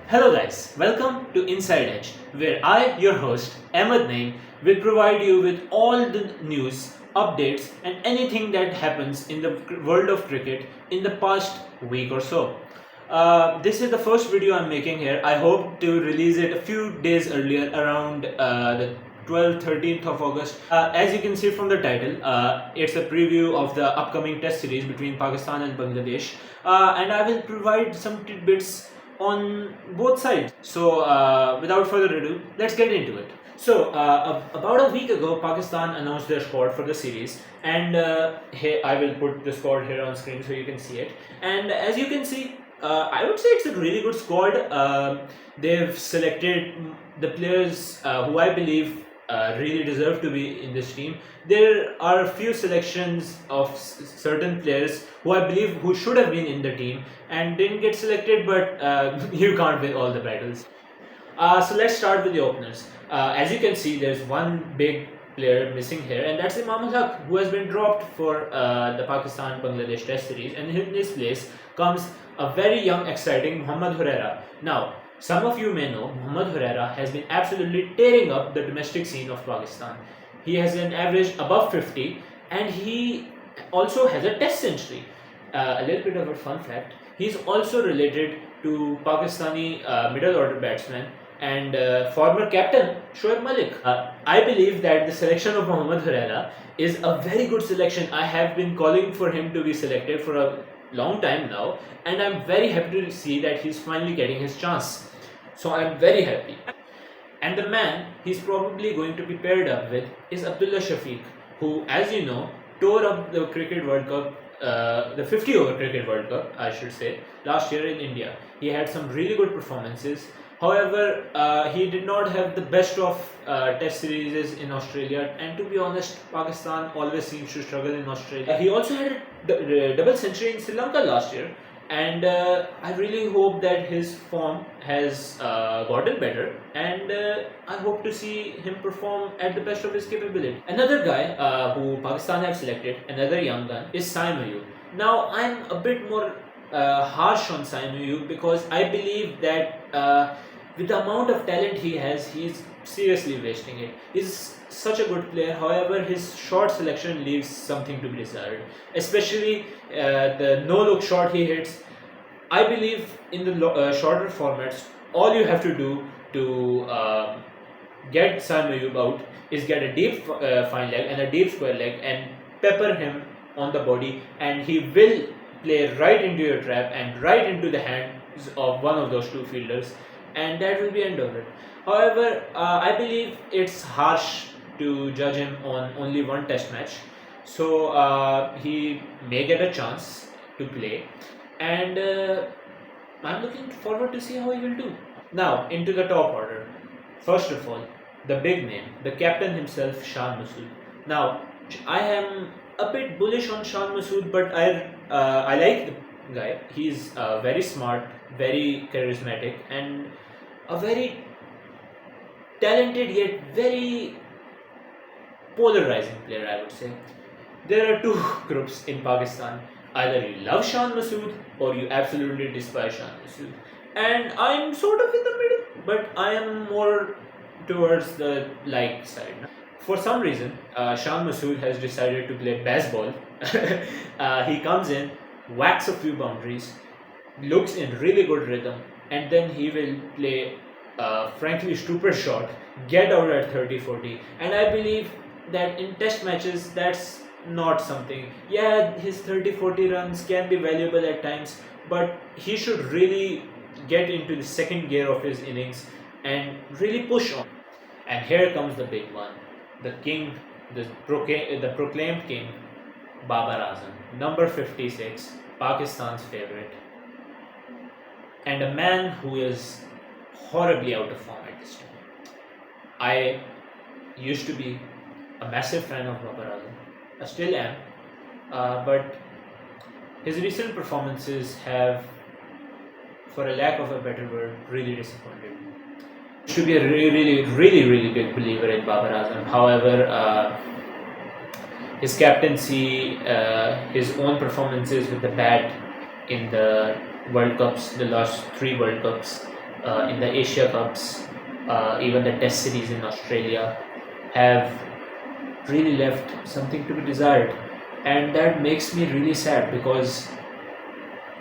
Hello guys, welcome to Inside Edge, where I, your host, Ahmed Naim, will provide you with all the news, updates, and anything that happens in the world of cricket in the past week or so. This is the first video I'm making here. I hope to release it a few days earlier, around the 12th, 13th of August. As you can see from the title, it's a preview of the upcoming test series between Pakistan and Bangladesh. And I will provide some tidbits on both sides. So, without further ado, let's get into it. So, about a week ago, Pakistan announced their squad for the series, and here I will put the squad here on screen so you can see it. And as you can see, I would say it's a really good squad. They've selected the players who I believe really deserve to be in this team. There are a few selections of certain players who I believe who should have been in the team and didn't get selected, but you can't win all the battles. So let's start with the openers. As you can see, there's one big player missing here, and that's Imam Haq, who has been dropped for the Pakistan-Bangladesh Test series, and in his place comes a very young, exciting Mohammad Huraira. Now, some of you may know Mohammad Huraira has been absolutely tearing up the domestic scene of Pakistan. He has an average above 50, and he also has a Test century. A little bit of a fun fact: he's also related to Pakistani middle order batsman and former captain Shoaib Malik. I believe that the selection of Mohammad Huraira is a very good selection. I have been calling for him to be selected for a long time now, and I'm very happy to see that he's finally getting his chance. So I'm very happy. And the man he's probably going to be paired up with is Abdullah Shafiq, who, as you know, tore up the Cricket World Cup, the 50 over Cricket World Cup, I should say, last year in India. He had some really good performances. However, he did not have the best of test series in Australia, and to be honest, Pakistan always seems to struggle in Australia. He also had a double century in Sri Lanka last year, and I really hope that his form has gotten better, and I hope to see him perform at the best of his capability. Another guy who Pakistan have selected, another young gun, is Saim Ayub. Now, I'm a bit more harsh on Saim Ayub because I believe that with the amount of talent he has, he's seriously wasting it. He's such a good player. However, his short selection leaves something to be desired, especially the no-look shot he hits. I believe in the shorter formats, all you have to do to get Saim Ayub out is get a deep fine leg and a deep square leg and pepper him on the body, and he will play right into your trap and right into the hands of one of those two fielders, and that will be end of it. However, I believe it's harsh to judge him on only one test match, so he may get a chance to play, and I'm looking forward to see how he will do. Now, into the top order. First of all, the big name, the captain himself, Shan Masood. Now, I am a bit bullish on Shan Masood, but I like the guy. He's very smart, very charismatic, and a very talented yet very polarizing player, I would say. There are two groups in Pakistan. Either you love Shan Masood or you absolutely despise Shan Masood. And I'm sort of in the middle, but I am more towards the like side. For some reason, Shan Masood has decided to play baseball. He comes in, whacks a few boundaries, looks in really good rhythm, and then he will play frankly stupid shot, get out at 30-40. And I believe that in test matches, that's not something. Yeah, his 30-40 runs can be valuable at times, but he should really get into the second gear of his innings and really push on. And here comes the big one, the king, the proclaimed king, Babar Azam, number 56, Pakistan's favorite, and a man who is horribly out of form at this time. I used to be a massive fan of Babar Azam. I still am, but his recent performances have, for a lack of a better word, really disappointed me. I used to be a really big believer in Babar Azam. However, his captaincy, his own performances with the bat in the World Cups, the last three World Cups, in the Asia Cups, even the Test series in Australia, have really left something to be desired, and that makes me really sad because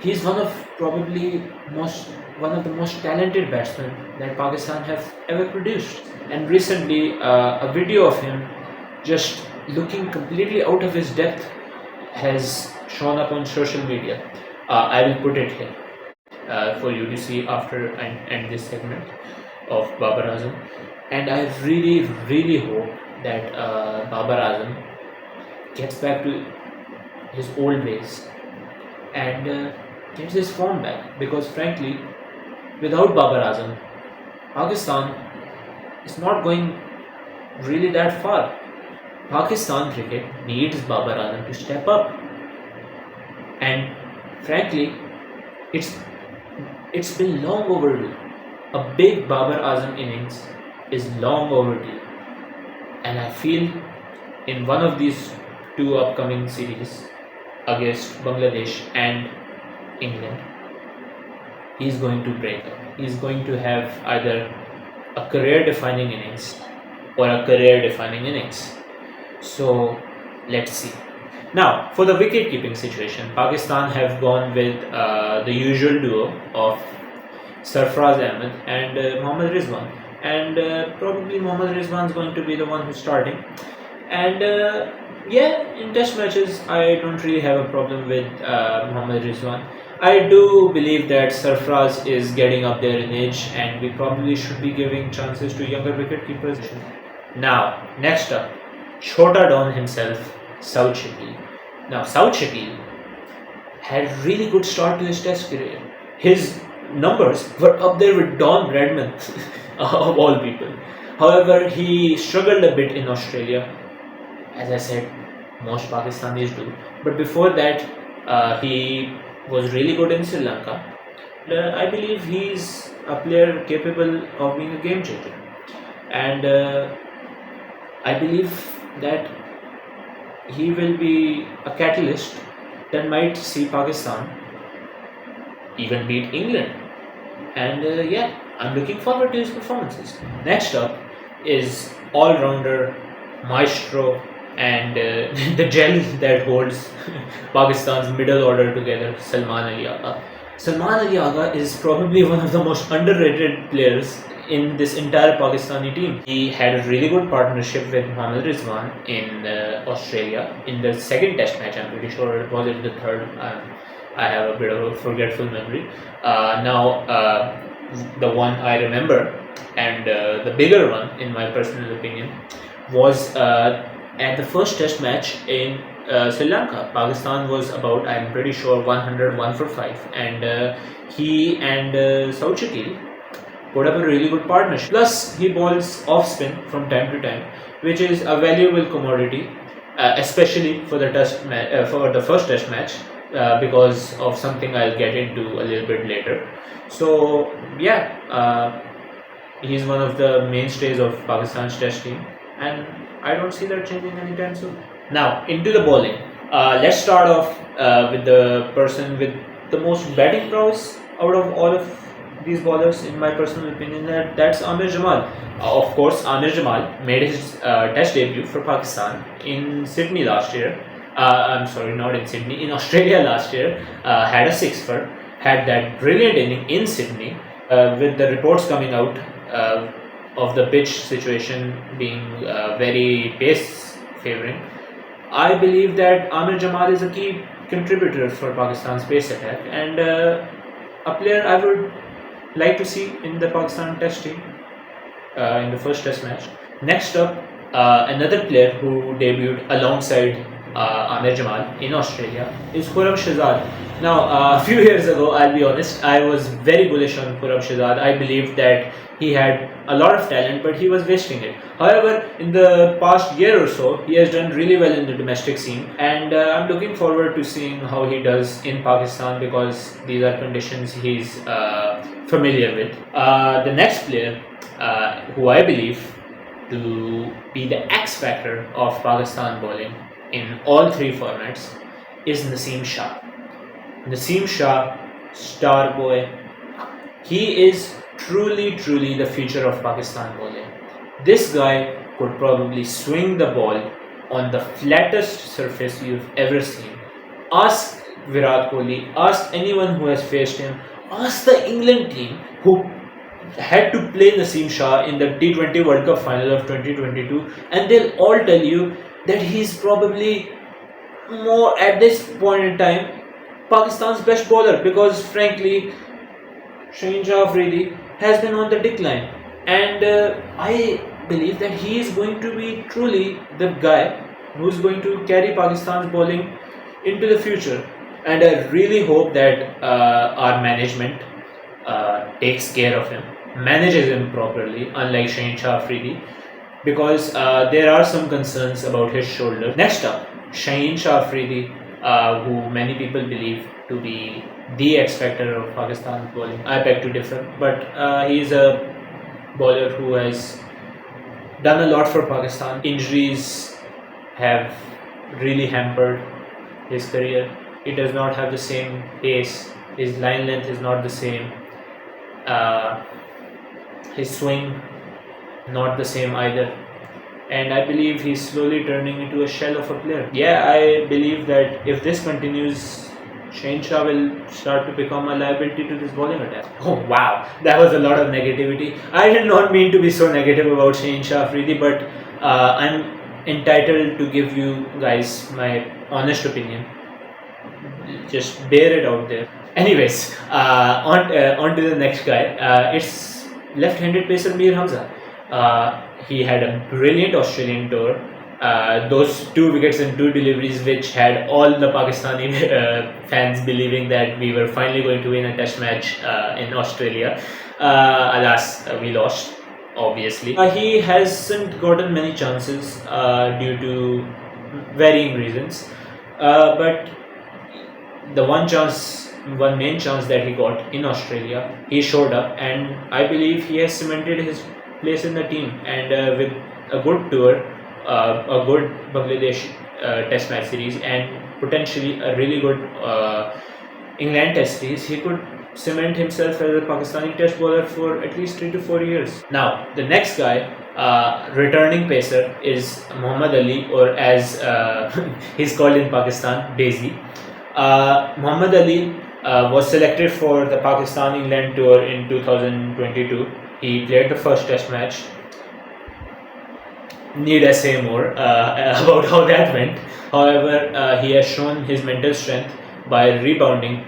he's one of the most talented batsmen that Pakistan have ever produced. And recently, a video of him just looking completely out of his depth has shown up on social media. I will put it here for you to see after I end this segment of Babar Azam. And I really, really hope that Babar Azam gets back to his old ways and gets his form back, because frankly, without Babar Azam, Pakistan is not going really that far. Pakistan cricket needs Babar Azam to step up, and frankly, it's it's been long overdue. A big Babar Azam innings is long overdue, and I feel in one of these two upcoming series against Bangladesh and England, he's going to break up. He's going to have either a career-defining innings or a career-defining innings. So let's see. Now, for the wicket-keeping situation, Pakistan have gone with the usual duo of Sarfraz Ahmed and Mohammad Rizwan, and probably Mohammad Rizwan is going to be the one who's starting. And yeah, in test matches, I don't really have a problem with Mohammad Rizwan. I do believe that Sarfraz is getting up there in age, and we probably should be giving chances to younger wicketkeepers. Now, next up, Chhota Don himself, Saud Shakil. Now, Saud Shakil had a really good start to his test career. His numbers were up there with Don Bradman, of all people. However, he struggled a bit in Australia, as I said, most Pakistanis do. But before that, he was really good in Sri Lanka. I believe he's a player capable of being a game changer. And I believe that he will be a catalyst that might see Pakistan even beat England. And yeah, I'm looking forward to his performances. Next up is all-rounder, maestro, and the gel that holds Pakistan's middle order together, Salman Ali Agha. Salman Ali Agha is probably one of the most underrated players in this entire Pakistani team. He had a really good partnership with Mohammad Rizwan in Australia in the second test match, I'm pretty sure it was in the third. I have a bit of a forgetful memory. The one I remember, and the bigger one in my personal opinion, was at the first test match in Sri Lanka. Pakistan was about, I'm pretty sure, 101 for 5, and he and Saud Shakil put up a really good partnership. Plus, he bowls off spin from time to time, which is a valuable commodity, especially for the first test match, because of something I'll get into a little bit later. So yeah, he's one of the mainstays of Pakistan's test team, and I don't see that changing anytime soon. Now, into the bowling. Let's start off with the person with the most batting prowess out of all of these bowlers, in my personal opinion. That's Amir Jamal. Of course, Amir Jamal made his test debut for Pakistan in Sydney last year. I'm sorry, not in Sydney, in Australia last year. Had a six-for, had that brilliant inning in Sydney, with the reports coming out of the pitch situation being very pace favouring. I believe that Amir Jamal is a key contributor for Pakistan's pace attack, and a player I would like to see in the Pakistan test team in the first test match. Next up, another player who debuted alongside Amir Jamal in Australia is Khurram Shahzad. Now, a few years ago, I'll be honest, I was very bullish on Khurram Shahzad. I believed that he had a lot of talent, but he was wasting it. However, in the past year or so, he has done really well in the domestic scene, and I'm looking forward to seeing how he does in Pakistan, because these are conditions he's familiar with. The next player, who I believe to be the X factor of Pakistan bowling in all three formats, is Naseem Shah. Naseem Shah, star boy. He is truly the future of Pakistan bowling. This guy could probably swing the ball on the flattest surface you've ever seen. Ask Virat Kohli, ask anyone who has faced him, ask the England team who had to play Naseem Shah in the T20 World Cup final of 2022, and they'll all tell you that he's probably more at this point in time Pakistan's best bowler, because frankly Shaheen Shah Afridi has been on the decline, and I believe that he is going to be truly the guy who's going to carry Pakistan's bowling into the future. And I really hope that our management takes care of him, manages him properly, unlike Shaheen Shah Afridi, because there are some concerns about his shoulder. Next up, Shaheen Shah Afridi, who many people believe to be the X factor of Pakistan's bowling. I beg to differ, but he is a bowler who has done a lot for Pakistan. Injuries have really hampered his career. He does not have the same pace. His line length is not the same. His swing not the same either. And I believe he's slowly turning into a shell of a player. Yeah, I believe that if this continues, Shaheen Shah will start to become a liability to this bowling attack. Oh wow, that was a lot of negativity. I did not mean to be so negative about Shaheen Shah Afridi, but I'm entitled to give you guys my honest opinion. Just bear it out there. Anyways, on to the next guy. It's left-handed pacer Mir Hamza. He had a brilliant Australian tour. Those 2 wickets and 2 deliveries, which had all the Pakistani fans believing that we were finally going to win a test match in Australia. Alas, we lost, obviously. He hasn't gotten many chances due to varying reasons. But the one main chance that he got in Australia, he showed up, and I believe he has cemented his place in the team. And with a good tour, a good Bangladesh test match series, and potentially a really good England test series, he could cement himself as a Pakistani test bowler for at least 3 to 4 years. Now, the next guy, returning pacer, is Muhammad Ali, or as he's called in Pakistan, Daisy. Muhammad Ali was selected for the Pakistan-England tour in 2022. He played the first test match. Need I say more about how that went? However, he has shown his mental strength by rebounding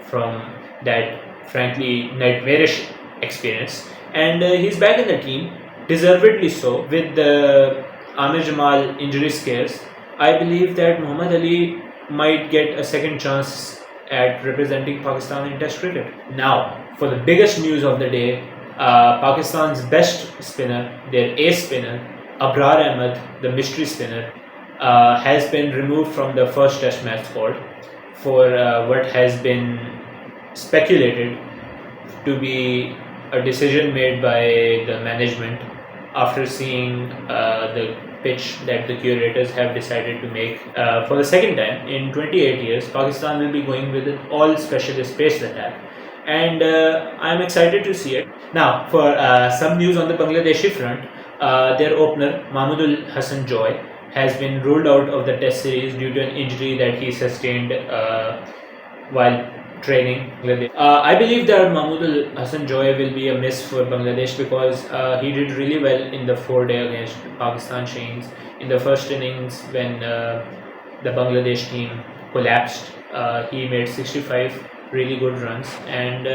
from that frankly nightmarish experience, and he's back in the team, deservedly so. With the Amir Jamal injury scares, I believe that Muhammad Ali might get a second chance at representing Pakistan in Test cricket. Now, for the biggest news of the day, Pakistan's best spinner, their ace spinner, Abrar Ahmed, the mystery spinner, has been removed from the first Test match squad for what has been speculated to be a decision made by the management after seeing the pitch that the curators have decided to make. For the second time in 28 years, Pakistan will be going with an all specialist pace attack, and I'm excited to see it. Now, for some news on the Bangladeshi front, their opener Mahmudul Hassan Joy has been ruled out of the test series due to an injury that he sustained while training. I believe that Mahmudul Hassan Joy will be a miss for Bangladesh, because he did really well in the 4-day against Pakistan Shaheens. In the first innings, when the Bangladesh team collapsed, he made 65 really good runs, and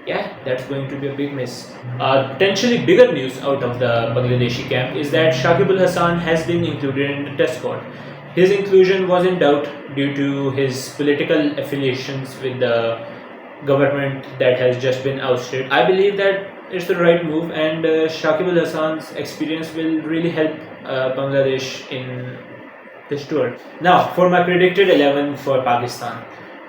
yeah, that's going to be a big miss. Potentially bigger news out of the Bangladeshi camp is that Shakib Al Hasan has been included in the test squad. His inclusion was in doubt due to his political affiliations with the government that has just been ousted. I believe that it's the right move, and Shakib Al Hasan's experience will really help Bangladesh in this tour. Now, for my predicted 11 for Pakistan,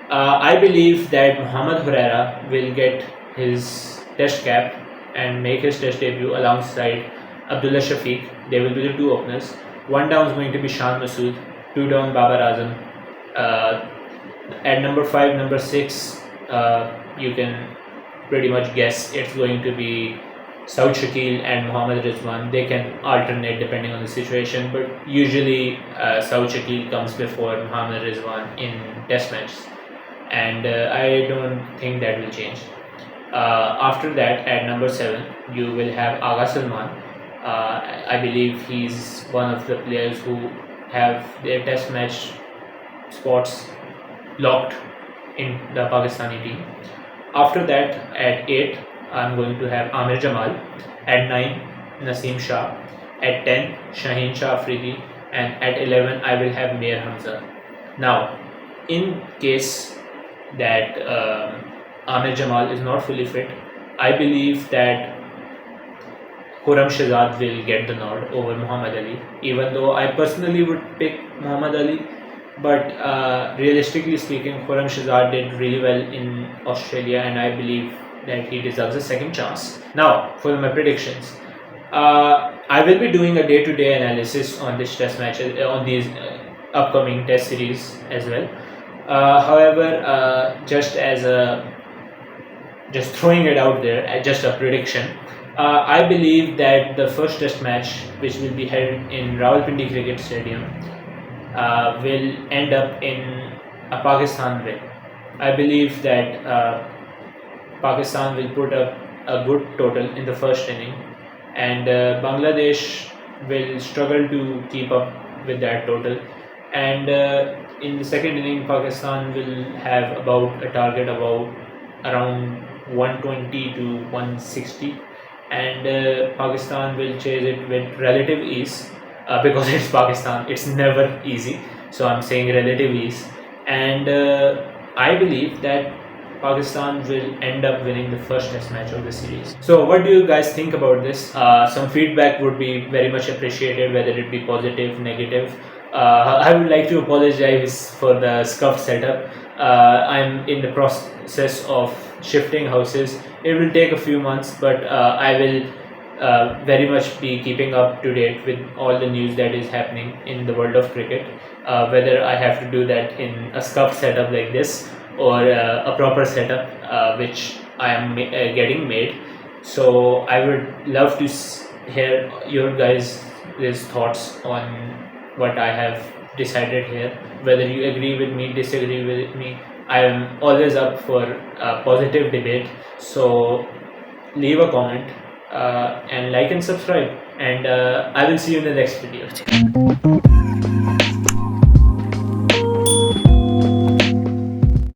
I believe that Mohammad Huraira will get his test cap and make his test debut alongside Abdullah Shafiq. They will be the 2 openers. 1 down is going to be Shan Masood, 2 down Babar Azam. At number 5, number 6, you can pretty much guess it's going to be Saud Shakil and Mohammad Rizwan. They can alternate depending on the situation, but usually Saud Shakil comes before Mohammad Rizwan in test matches, and I don't think that will change. After that, at number 7, you will have Agha Salman. I believe he's one of the players who have their test match spots locked in the Pakistani team. After that, at 8, I'm going to have Amir Jamal. At 9, Naseem Shah. At 10, Shaheen Shah Afridi. And at 11, I will have Mir Hamza. Now, in case that Amir Jamal is not fully fit, I believe that Khurram Shahzad will get the nod over Muhammad Ali, even though I personally would pick Muhammad Ali. But realistically speaking, Khurram Shahzad did really well in Australia, and I believe that he deserves a second chance. Now, for my predictions, I will be doing a day-to-day analysis on this test match, on these upcoming test series as well. However, just throwing it out there, just a prediction. I believe that the first test match, which will be held in Rawalpindi Cricket Stadium, will end up in a Pakistan win. I believe that Pakistan will put up a good total in the first inning, and Bangladesh will struggle to keep up with that total. And in the second inning, Pakistan will have about a target about around 120 to 160, and Pakistan will chase it with relative ease because it's Pakistan. It's never easy, so I'm saying relative ease, and I believe that Pakistan will end up winning the first test match of the series. So what do you guys think about this? Some feedback would be very much appreciated, whether it be positive, negative. I would like to apologize for the scuffed setup. I'm in the process of shifting houses. It will take a few months, but I will very much be keeping up to date with all the news that is happening in the world of cricket. Whether I have to do that in a scuffed setup like this, or a proper setup which I am getting made. So I would love to hear your guys' thoughts on what I have decided here. Whether you agree with me, disagree with me, I am always up for a positive debate. So leave a comment and like and subscribe, and I will see you in the next video.